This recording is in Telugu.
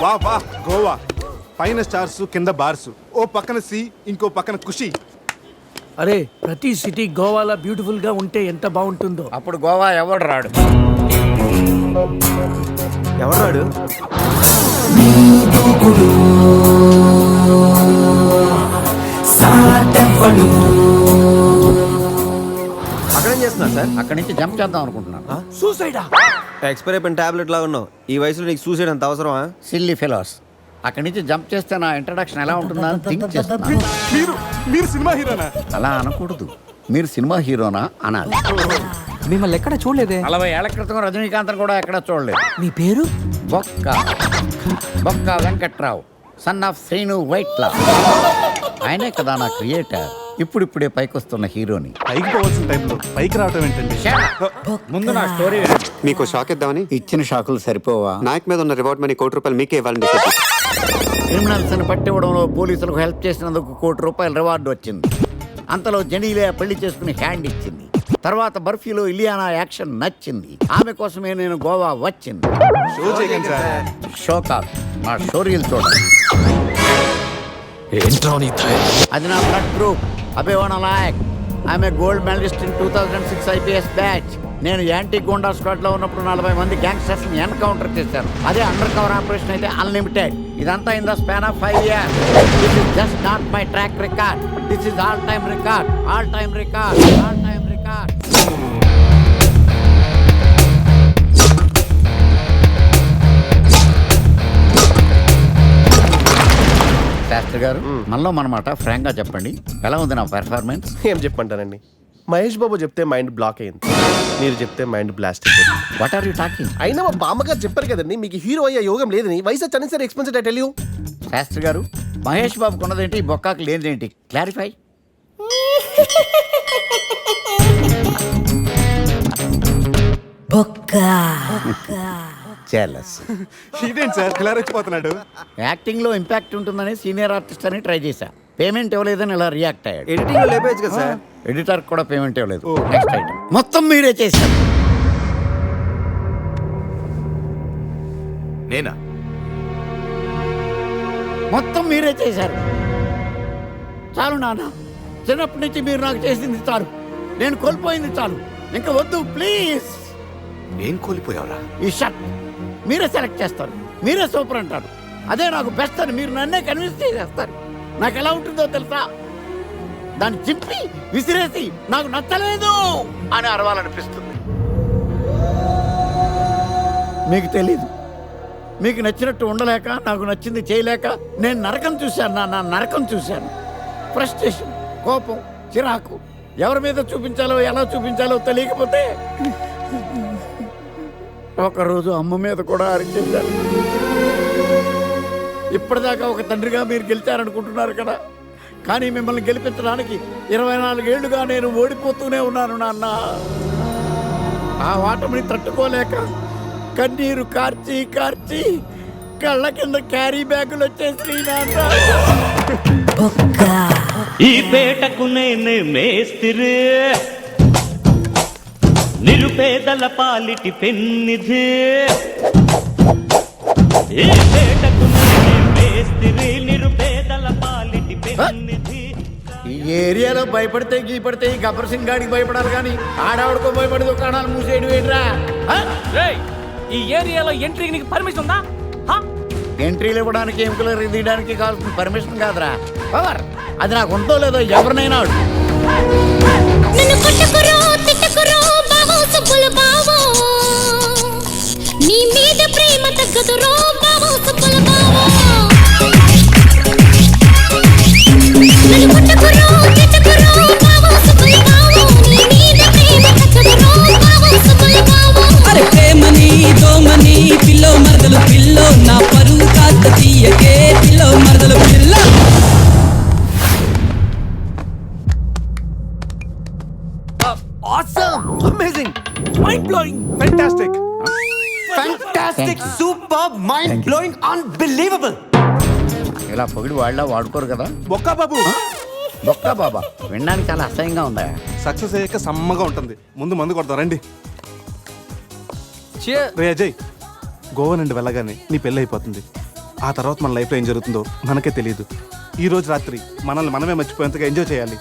వా వా గోవా, పైన స్టార్స్ కింద బార్స్, ఓ పక్కన సీ ఇంకో పక్కన ఖుషి. అరే ప్రతి సిటీ గోవాలో బ్యూటిఫుల్ గా ఉంటే ఎంత బాగుంటుందో. అప్పుడు గోవా ఎవడు రాడు. ఎవరు రాడు? అక్కడేం చేస్తున్నా సార్? అక్కడి నుంచి జంప్ చేద్దాం అనుకుంటున్నాను. సూసైడా? ఎక్స్పైర్ అయిపోయిన టాబ్లెట్ లా ఉన్నావు. ఈ వయసులో నీకు సూసైడ్ అంత అవసరమా? Silly fellows. అక్కడి నుంచి జంప్ చేస్తే నా ఇంట్రడక్షన్ ఎలా ఉంటుందా అని థింక్ చేస్తున్నాను. మీరు సినిమా హీరోనా? అలా అనకూడదు, మీరు సినిమా హీరోనా అనాలి. మిమ్మల్ని ఎక్కడ చూడలేదే. 40 ఏళ్ల క్రితం రజనీకాంత్ కూడా ఎక్కడ చూడలేదు. మీ పేరు? బొక్క వెంకట్రావు, సన్ ఆఫ్ శ్రీను వైట్లా. ఆయనే కదా నా క్రియేటర్. ఇప్పుడిప్పుడే పైకి వస్తున్న హీరోని. పైకి పోవాల్సిన టైంలో పైకి రావటం ఏంటండి? ముందు నా స్టోరీ వినండి. మీకు షాక్ ఇద్దామని. ఇచ్చిన షాకులు సరిపోవా? నాయక్ మీద ఉన్న రివార్డ్ మనీ ₹1 మీకే ఇవ్వాలని డిసైడ్ చేశాను. క్రిమినల్స్ ని పట్టివ్వడంలో పోలీసులకు హెల్ప్ చేసినందుకు ₹1 రివార్డు వచ్చింది. అంతలో జనీలే పెళ్లి చేసుకుని హ్యాండ్ ఇచ్చింది. తర్వాత బర్ఫీలో ఇలియానా యాక్షన్ నచ్చింది. ఆమె కోసమే నేను గోవా వచ్చింది. షో చేయకండి సార్. షో కాదు, నా స్టోరీలు చూడండి. అది నా బ్లడ్ గ్రూప్. అభివాణ లాయక్. ఆమె gold medalist in 2006 IPS batch. నేను యాంటీ గోండా స్క్వాడ్ లో ఉన్నప్పుడు 40 మంది గ్యాంగ్స్టర్స్ ని ఎన్కౌంటర్ చేశాను. అదే అండర్ కవర్ ఆపరేషన్ అయితే అన్లిమిటెడ్. ఇదంతా in the span of 5 years. This is just not my track record. This is all time record. All time record. All time record. Shastri garu, మనలో మనమాట ఫ్రాంక్ గా చెప్పండి, ఎలా ఉంది నా పెర్ఫార్మెన్స్? ఏం చెప్పంటానండి, మహేష్ బాబు చెప్తే మైండ్ బ్లాక్ అయింది, మీరు చెప్తే మైండ్ బ్లాస్ట్ అయిపోయింది. What are you talking? అయినా మా బామ్మగారు చెప్పారు కదండి మీకు హీరో అయ్యే యోగం లేదని. వయసు వచ్చని sir expensive I tell you. Shastri garu, Mahesh బాబుకు ఉన్నదేంటి, బొక్కాకు లేనిదేంటి? క్లారిఫై. jealous. ఇదేంటి సార్ ఇలా రెచ్చిపోతున్నాడు? యాక్టింగ్ లో ఇంపాక్ట్ ఉంటుందని సీనియర్ ఆర్టిస్ట్ అని ట్రై చేశా. పేమెంట్ ఇవ్వలేదని ఇలా రియాక్ట్ అయ్యాడు. ఎడిటింగ్ లో లేపేయచ్చు కదా సార్. ఎడిటర్ కూడా పేమెంట్ ఇవ్వలేదు. నెక్స్ట్ ఐటమ్ మొత్తం మీరే చేశారు. నేనా? మొత్తం మీరే చేశారు. చాలు నాన్న, చిన్నప్పటి నుంచి మీరు నాకు చేసింది చాలు. నేను కోల్పోయింది చాలు. ఇంకా వద్దు ప్లీజ్. ఏం కోల్పోయావురా? ఈ షర్ట్ మీరే సెలెక్ట్ చేస్తారు, మీరే సూపర్ అంటారు. అదే నాకు బెస్ట్ అని మీరు నన్నే కన్విన్స్ చేసేస్తారు. నాకు ఎలా ఉంటుందో తెలుసా? దాన్ని చింపి విసిరేసి నాకు నచ్చలేదు అని అరవాలనిపిస్తుంది. మీకు తెలీదు, మీకు నచ్చినట్టు ఉండలేక, నాకు నచ్చింది చేయలేక నేను నరకం చూశాను. నా నరకం చూశాను. ఫ్రస్ట్రేషన్, కోపం, చిరాకు, ఎవరి మీద చూపించాలో ఎలా చూపించాలో తెలియకపోతే ఒకరోజు అమ్మ మీద కూడా అరిచేశాను. ఇప్పటిదాకా ఒక తండ్రిగా మీరు గెలిచారనుకుంటున్నారు కదా, కానీ మిమ్మల్ని గెలిపించడానికి 24 ఏళ్లుగా నేను ఓడిపోతూనే ఉన్నాను నాన్న. ఆ ఓటమిని తట్టుకోలేక కన్నీరు కార్చి కార్చి కళ్ళ కింద క్యారీ బ్యాగులు వచ్చేసి నాన్న. ఈ పేటకు నేనే మేస్తిరి, నిరుపేదల పాలిటి పెన్నిధి. ఈ పేటకు నేనే మేస్తిరి, నిరుపేదల పాలిటి పెన్నిధి. ఈ ఏరియాలో భయపడితే గీపడితే ఈ గబ్బర్ సింగ్ గాడికి భయపడాలి, కానీ ఆడవాడికో భయపడి దుకాణాలు మూసేయడం ఏంట్రా? ఈ ఏరియాలో ఎంట్రీకి నీకు పర్మిషన్ ఉందా? ఎంట్రీలు ఇవ్వడానికి, ఎముకలు తీయడానికి కావాల్సిన పర్మిషన్ కాదురా, పవర్. అది నాకు ఉందో లేదో ఎవరినైనా అడుగు. నీ మీద ప్రేమ తగ్గదు రో బావో సుబ్బుల బావో. నన్ను కొట్టకురో తిట్టకురో బావో సుబ్బుల బావో. నీ మీద ప్రేమ తగ్గదు రో బావో సుబ్బుల బావో. అరే ప్రేమని దోమని పిల్లో మరదలు పిల్లో, నా పరువు కాస్త తీయకే పిల్లో మరదలు పిల్ల. Awesome! Amazing! Mind blowing. Fantastic! Fantastic! Superb! Mind blowing! Unbelievable! ఇలా పొగిడి వాళ్ళ వాడుకోరు కదా. బొక్కా బాబు, బొక్కా బాబా వినడానికి చాలా అసహ్యంగా ఉందా? సక్సెస్ అయ్యాక సమ్మగా ఉంటుంది. ముందు మందు కొడతాం రండి. రే అజయ్, గోవా నుండి వెళ్ళగానే నీ పెళ్ళి అయిపోతుంది. ఆ తర్వాత మన లైఫ్లో ఏం జరుగుతుందో మనకే తెలియదు. ఈ రోజు రాత్రి మనల్ని మనమే మర్చిపోయేంతగా ఎంజాయ్ చేయాలి.